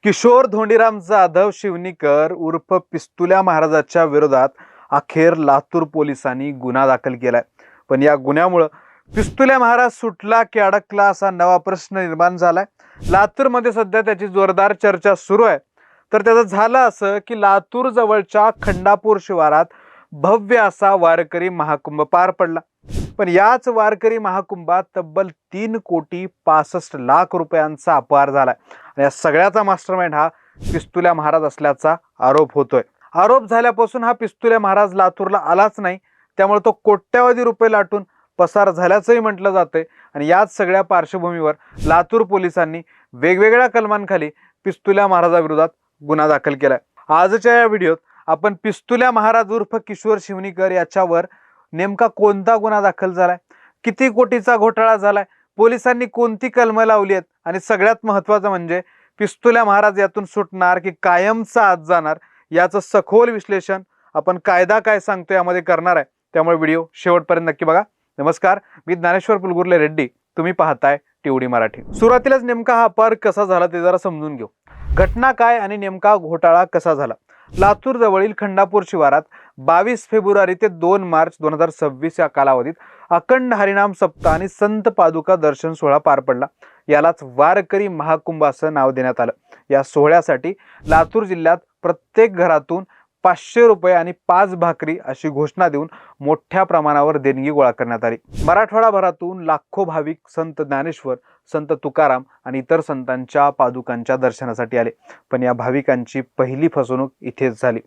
किशोर धोंडीराम जाधव शिवनीकर उर्फ पिस्तुल्या महाराजाच्या विरोधात अखेर लातूर पोलिसांनी गुन्हा दाखल केलाय। पण या गुन्ह्यामुळे पिस्तुल्या महाराज सुटला की अडकला असा नवा प्रश्न निर्माण झालाय। लातूरमध्ये सध्या त्याची जोरदार चर्चा सुरू आहे। तर त्याचं झालं असं की लातूर जवळच्या खंडापूर शिवारात भव्य असा वारकरी महाकुंभ पार पडला। पण याच वारकरी महाकुंभात तब्बल 3,65,00,000 रुपयांचा अपहार झालाय। आणि या सगळ्याचा मास्टरमाइंड हा पिस्तुल्या महाराज असल्याचा आरोप होतोय। आरोप झाल्यापासून हा पिस्तुल्या महाराज लातूरला आलाच नाही, त्यामुळे तो कोट्यावधी रुपये लाटून पसार झाल्याचंही म्हटलं जातंय। आणि याच सगळ्या पार्श्वभूमीवर लातूर पोलिसांनी वेगवेगळ्या कलमांखाली पिस्तुल्या महाराजाविरोधात गुन्हा दाखल केलाय। आजच्या या व्हिडिओत आपण पिस्तुल्या महाराज उर्फ किशोर शिवनीकर याच्यावर नेमका कोणता गुन्हा दाखल झालाय, किती कोटीचा घोटाळा झालाय, पोलिसांनी कोणती कलमं लावली आहेत आणि सगळ्यात महत्त्वाचं म्हणजे पिस्तुल्या महाराज यातून सुटणार की कायमचा आत जाणार याचं सखोल विश्लेषण आपण कायदा काय सांगतो यामध्ये करणार आहे। त्यामुळे व्हिडिओ शेवटपर्यंत नक्की बघा। नमस्कार, मी ज्ञानेश्वर पुलगुर्ले रेड्डी, तुम्ही पाहताय टीओडी मराठी। सुरुवातीलाच नेमका हा अपहार कसा झाला ते जरा समजून घेऊ। घटना काय आणि नेमका घोटाळा कसा झाला। लातूर जवळील खंडापूर शिवारात 22 फेब्रुवारी ते 2 मार्च 2026 या कालावधीत अखंड हरिनाम सप्ताह आणि संत पादुका दर्शन सोहळा पार पडला। यालाच वारकरी महाकुंभ असं नाव देण्यात आलं। या सोहळ्यासाठी लातूर जिल्ह्यात प्रत्येक घरातून 500 रुपये आणि 5 भाकरी अशी घोषणा देऊन मोठ्या प्रमाणावर देणगी गोळा करण्यात आली। मराठवाडाभरातून लाखो भाविक संत ज्ञानेश्वर, संत तुकाराम आणि इतर संतांच्या पादुकांच्या दर्शनासाठी आले। पण या भाविकांची पहिली फसवणूक इथेच झाली।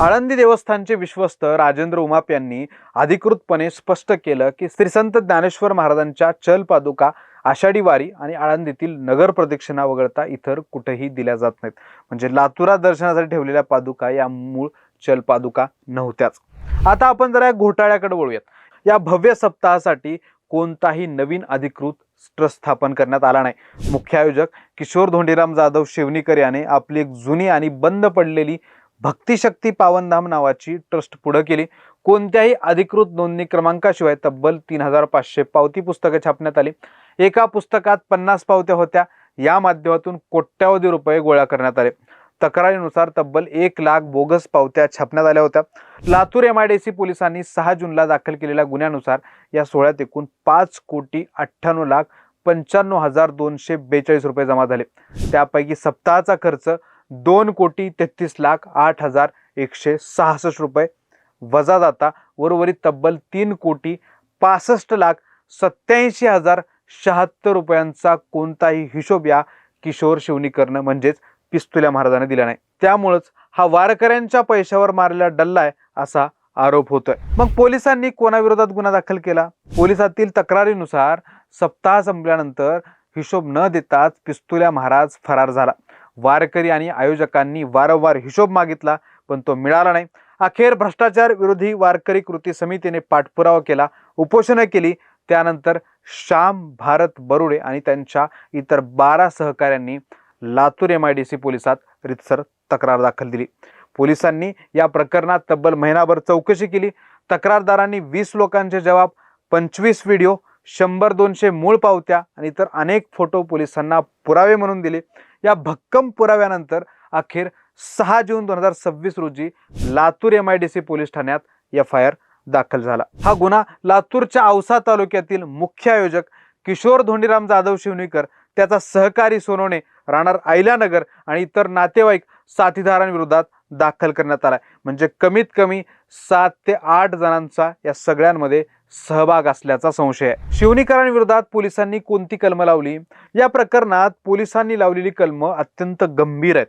आळंदी देवस्थानचे विश्वस्त राजेंद्र उमाप यांनी अधिकृतपणे स्पष्ट केलं की श्री संत ज्ञानेश्वर महाराजांच्या चल पादुका आषाढी वारी आणि आळंदीतील नगर प्रदक्षिणा वगळता इतर कुठेही दिल्या जात नाहीत। म्हणजे लातूरात दर्शनासाठी ठेवलेल्या पादुका या मूळ चल पादुका नव्हत्याच। आता आपण जरा घोटाळ्याकडे वळूयात। या भव्य सप्ताहासाठी कोणताही नवीन अधिकृत ट्रस्ट स्थापन करण्यात आला नाही। मुख्य आयोजक किशोर धोंडीराम जाधव शिवनीकर याने आपली एक जुनी आणि बंद पडलेली भक्तिशक्ती पावनधाम नावाची ट्रस्ट पुढे केली। कोणत्याही अधिकृत नोंदणी क्रमांकाशिवाय तब्बल 3,500 पावती पुस्तके छापण्यात आली। एका पुस्तकात 50 पावत्या होत्या। या माध्यमातून कोट्यावधी रुपये गोळा करण्यात आले। तक्रारीनुसार तब्बल 1,00,000 बोगस पावत्या छापण्यात आल्या होत्या। लातूर MIDC पोलिसांनी 6 जूनला दाखल केलेल्या गुन्ह्यानुसार या सोहळ्यात एकूण 5,98,95,242 रुपये जमा झाले। त्यापैकी सप्ताहाचा खर्च 2,33,08,166 रुपये वजा जाता उर्वरित तब्बल 3,65,87,076 रुपयांचा कोणताही हिशोब या किशोर शिवनीकरनं म्हणजेच पिस्तुल्या महाराजांनी दिला नाही। त्यामुळेच हा वारकऱ्यांच्या पैशावर मारलेला डल्ला आहे असा आरोप होतोय। मग पोलिसांनी कोणाविरोधात गुन्हा दाखल केला? पोलिसातील तक्रारीनुसार सप्ताह संपल्यानंतर हिशोब न देताच पिस्तुल्या महाराज फरार झाला। वारकरी आणि आयोजकांनी वारंवार हिशोब मागितला पण तो मिळाला नाही। अखेर भ्रष्टाचार विरोधी वारकरी कृती समितीने पाठपुरावा केला, उपोषण केली। त्यानंतर श्याम भारत बरुडे आणि त्यांच्या इतर 12 सहकाऱ्यांनी लातूर MIDC पोलिसात रितसर तक्रार दाखल दिली। पोलिसांनी या प्रकरणात तब्बल महिनाभर चौकशी केली। तक्रारदारांनी 20 लोकांचे जबाब, 25 व्हिडिओ, 100-200 मूळ पावत्या आणि इतर अनेक फोटो पोलिसांना पुरावे म्हणून दिले। या भक्कम पुराव्यानंतर अखेर 6 जून 2026 रोजी लातूर MIDC पोलीस ठाण्यात FIR दाखल झाला। हा गुन्हा लातूरच्या औसा तालुक्यातील मुख्य आयोजक किशोर धोंडीराम जाधव शिवनीकर, त्याचा सहकारी सोनवणे, राहणार आयल्यानगर आणि इतर नातेवाईक साथीदारांविरोधात दाखल करण्यात आला। म्हणजे कमीत कमी 7 ते 8 जणांचा या सगळ्यांमध्ये सहभाग असल्याचा संशय आहे। शिवनीकरांविरोधात पोलिसांनी कोणती कलमं लावली? या प्रकरणात पोलिसांनी लावलेली कलमं अत्यंत गंभीर आहेत।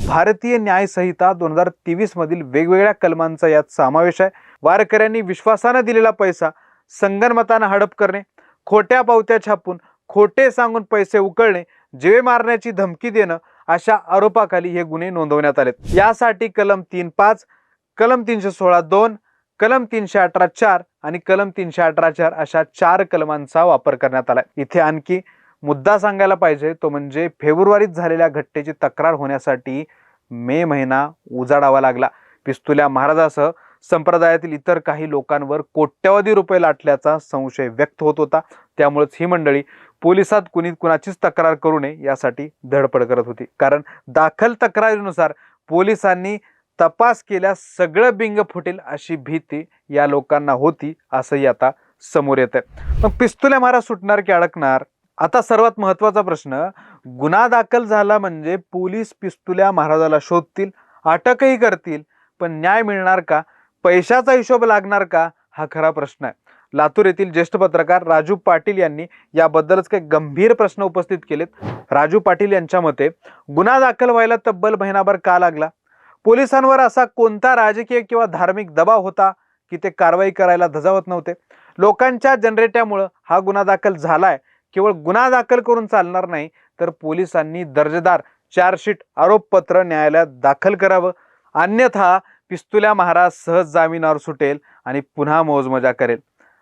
भारतीय न्याय संहिता 2023 मधील वेगवेगळ्या कलमांचा यात समावेश आहे। वारकऱ्यांनी विश्वासाने दिलेला पैसा संगनमताने हडप करणे, खोट्या पावत्या छापून खोटे सांगून पैसे उकळणे, जीवे मारण्याची धमकी देणं अशा आरोपाखाली हे गुन्हे नोंदवण्यात आलेत। यासाठी कलम 3.5, कलम 316(2), कलम 318(4) आणि कलम 318(4) अशा 4 कलमांचा वापर करण्यात आला। इथे आणखी मुद्दा सांगायला पाहिजे तो म्हणजे फेब्रुवारीत झालेल्या घटनेची तक्रार होण्यासाठी मे महिना उजाडावा लागला। पिस्तुल्या महाराजासह संप्रदायातील इतर काही लोकांवर कोट्यावधी रुपये लाटल्याचा संशय व्यक्त होत होता। त्यामुळेच ही मंडळी पोलिसात कुणाचीच तक्रार करू नये यासाठी धडपड करत होती। कारण दाखल तक्रारीनुसार पोलिसांनी तपास केल्यास सगळं बिंग फुटेल अशी भीती या लोकांना होती, असंही आता समोर येत आहे। मग पिस्तुल्या महाराज सुटणार की अडकणार? आता सर्वात महत्त्वाचा प्रश्न, गुन्हा दाखल झाला म्हणजे पोलीस पिस्तुल्या महाराजाला शोधतील, अटकही करतील, पण न्याय मिळणार का? पैशाचा हिशोब लागणार का? हा खरा प्रश्न आहे। लातूर येथील ज्येष्ठ पत्रकार राजू पाटील यांनी याबद्दलच काही गंभीर प्रश्न उपस्थित केलेत। राजू पाटील यांच्या मते गुन्हा दाखल व्हायला तब्बल महिनाभर का लागला? पोलिसांवर असा कोणता राजकीय किंवा धार्मिक दबाव होता की ते कारवाई करायला धजावत नव्हते? लोकांच्या जनरेट्यामुळे हा गुन्हा दाखल झालाय। केवळ गुन्हा दाखल करून चालणार नाही, तर पोलिसांनी दर्जेदार चार्जशीट आरोपपत्र न्यायालयात दाखल करावं, अन्यथा पिस्तुल्या महाराज सहज जामिनावर सुटेल आणि पुन्हा मौजमजा करेल।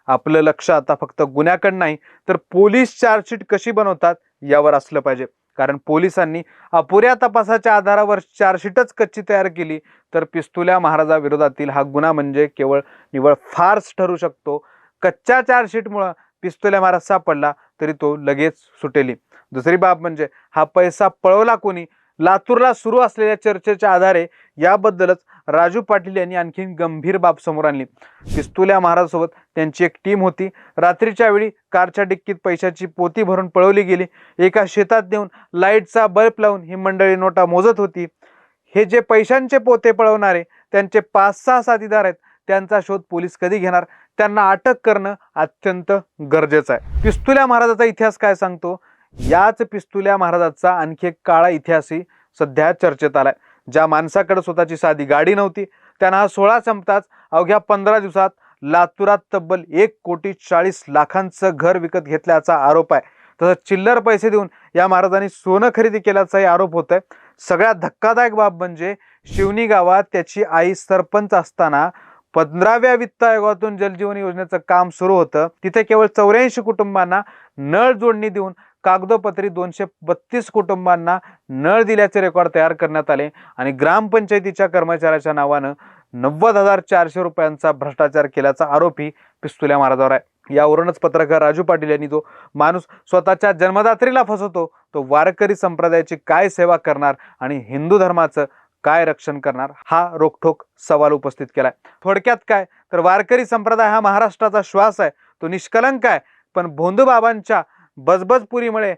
आपलं लक्ष आता फक्त गुन्ह्याकडे नाही, तर पोलीस चार्जशीट कशी बनवतात यावर असलं पाहिजे। कारण पोलिसांनी अपुऱ्या तपासाच्या आधारावर चार्जशीटच कच्ची तयार केली तर पिस्तुल्या महाराजाविरोधातील हा गुन्हा म्हणजे केवळ निव्वळ फार्स ठरू शकतो। कच्च्या चार्जशीटमुळे पिस्तुल्या महाराज सापडला तरी तो लगेच सुटेली। दुसरी बाब म्हणजे हा पैसा पळवला कोणी? लातूरला सुरू असलेल्या चर्चेच्या आधारे याबद्दलच राजू पाटील यांनी आणखी गंभीर बाब समोर आणली। पिस्तुल्या महाराज सोबत त्यांची एक टीम होती। रात्रीच्या वेळी कारच्या डिक्कीत पैशाची पोती भरून पळवली गेली। एका शेतात नेऊन लाईटचा बल्ब लावून ही मंडळी नोटा मोजत होती। हे जे पैशांचे पोते पळवणारे त्यांचे 5-6 साथीदार आहेत, त्यांचा शोध पोलीस कधी घेणार? त्यांना अटक करणं अत्यंत गरजेचं आहे। पिस्तुल्या महाराजाचा इतिहास काय सांगतो? याच पिस्तुल्या महाराजाचा आणखी एक काळा इतिहासही सध्या चर्चेत आलाय। ज्या माणसाकडे स्वतःची साधी गाडी नव्हती, त्यांना हा 16 संपताच अवघ्या 15 दिवसात लातूरात तब्बल 1,40,00,000 घर विकत घेतल्याचा आरोप आहे। तसंच चिल्लर पैसे देऊन या महाराजांनी सोनं खरेदी केल्याचाही आरोप होत आहे। सगळ्यात धक्कादायक बाब म्हणजे शिवनी गावात त्याची आई सरपंच असताना 15व्या वित्त आयोगातून जलजीवन योजनेचं काम सुरू होतं। तिथे केवळ 84 कुटुंबांना नळ जोडणी देऊन कागदोपत्री 232 कुटुंबांना नळ दिल्याचे रेकॉर्ड तयार करण्यात आले आणि ग्रामपंचायतीच्या कर्मचाऱ्याच्या नावानं 90,400 रुपयांचा भ्रष्टाचार केल्याचा आरोपही पिस्तुल्या महाराजावर आहे। यावरूनच पत्रकार राजू पाटील यांनी जो माणूस स्वतःच्या जन्मदात्रीला फसवतो तो वारकरी संप्रदायाची काय सेवा करणार आणि हिंदू धर्माचं काय रक्षण करणार, हा रोखठोक सवाल उपस्थित केलाय। थोडक्यात काय तर वारकरी संप्रदाय हा महाराष्ट्राचा श्वास आहे, तो निष्कलंक आहे, पण भोंदूबाबांच्या बजबजपुरीमुळे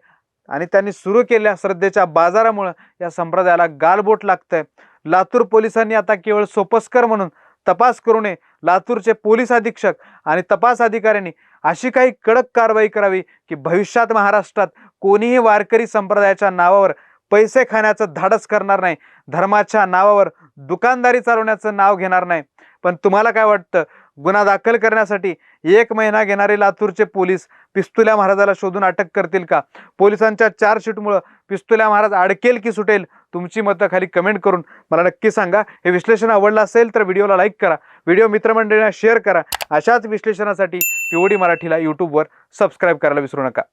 आणि त्यांनी सुरू केलेल्या श्रद्धेच्या बाजारामुळे या संप्रदायाला गालबोट लागतंय। लातूर पोलिसांनी आता केवळ सोपस्कर म्हणून तपास करू नये, लातूरचे पोलीस अधीक्षक आणि तपास अधिकाऱ्यांनी अशी काही कडक कारवाई करावी की भविष्यात महाराष्ट्रात कोणीही वारकरी संप्रदायाच्या नावावर पैसे खाण्याचं धाडस करणार नाही, धर्माच्या नावावर दुकानदारी चालवण्याचं नाव घेणार नाही। पण तुम्हाला काय वाटतं, गुन्हा दाखल करण्यासाठी 1 महिना घेणारे लातूरचे पोलीस पिस्तुल्या महाराजाला शोधून अटक करतील का? पोलिसांच्या चार्जशीटमुळे पिस्तुल्या महाराज अडकेल की सुटेल? तुमची मतं खाली कमेंट करून मला नक्की सांगा। हे विश्लेषण आवडलं असेल तर व्हिडिओला लाईक करा, व्हिडिओ मित्रमंडळींना शेअर करा। अशाच विश्लेषणासाठी POD मराठीला यूट्यूबवर सबस्क्राईब करायला विसरू नका।